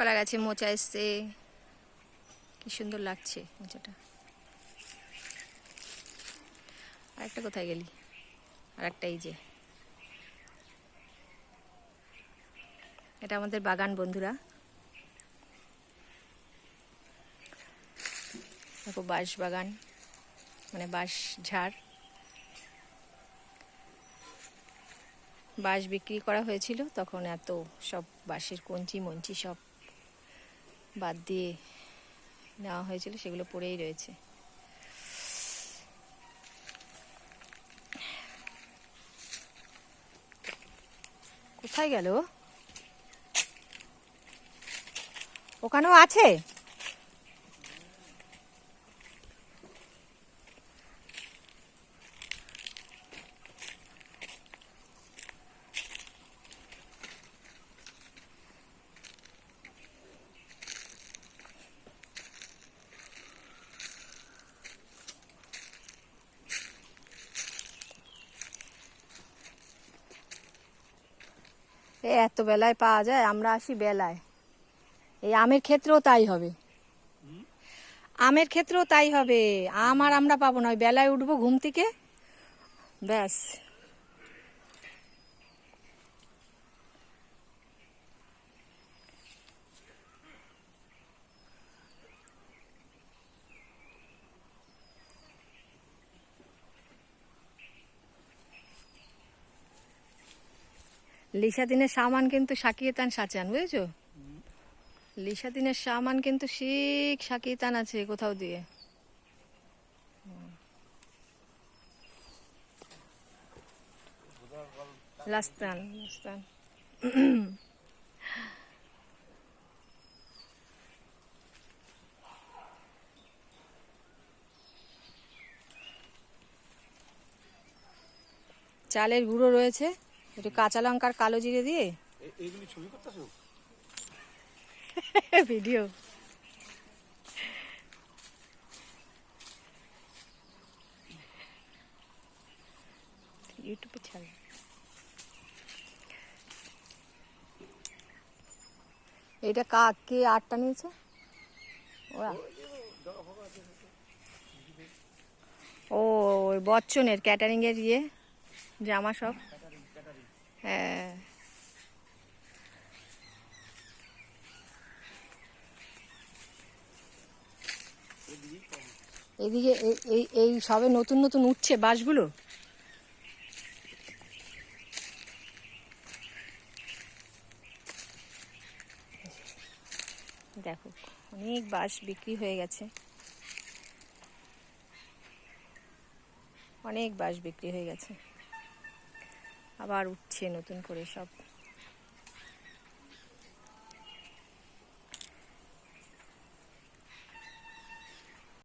কলা গাছে মোচা এসছে, কি সুন্দর লাগছে মোচাটা। আরেকটা কোথায় গেলি? আরেকটা এই যে, এটা আমাদের বাগান বন্ধুরা। দেখো বাঁশ বাগান, মানে বাঁশ ঝাড়। বাঁশ বিক্রি করা হয়েছিল, তখন এত সব বাঁশের কঞ্চি মঞ্চি সব বাদ দিয়ে নেওয়া হয়েছিল, সেগুলো পড়েই রয়েছে। কোথায় গেল? ওখানেও আছে। এত বেলায় পাওয়া যায়, আমরা আসি বেলায়। এই আমের ক্ষেত্রেও তাই হবে, আমের ক্ষেত্রেও তাই হবে। আম আর আমরা পাবো না, বেলায় উঠবো ঘুম থেকে, ব্যাস। লিসাদিনের সামান কিন্তু সাকিয়ে তান সাচান, বুঝেছো? লিসাদিনের সামান কিন্তু শিখ সাকিয়ে তান আছে কোথাও দিয়ে। লাস্তান লাস্তান। চালের গুঁড়ো রয়েছে, একটু কাঁচা লঙ্কার কালো জিরে দিয়ে। এইগুলি ছবি করতেছো? ভিডিও। ইউটিউবে ছাড়। এটা কে আটটা নিয়েছে? ওরা। ও ওই বচ্চনের ক্যাটারিং এর ইয়ে জামা সব। হ্যাঁ, এদিকে এই এই সবে নতুন নতুন উঠছে বাঁশগুলো। দেখো অনেক বাঁশ বিক্রি হয়ে গেছে, অনেক বাঁশ বিক্রি হয়ে গেছে, আবার উঠছে নতুন করে সব।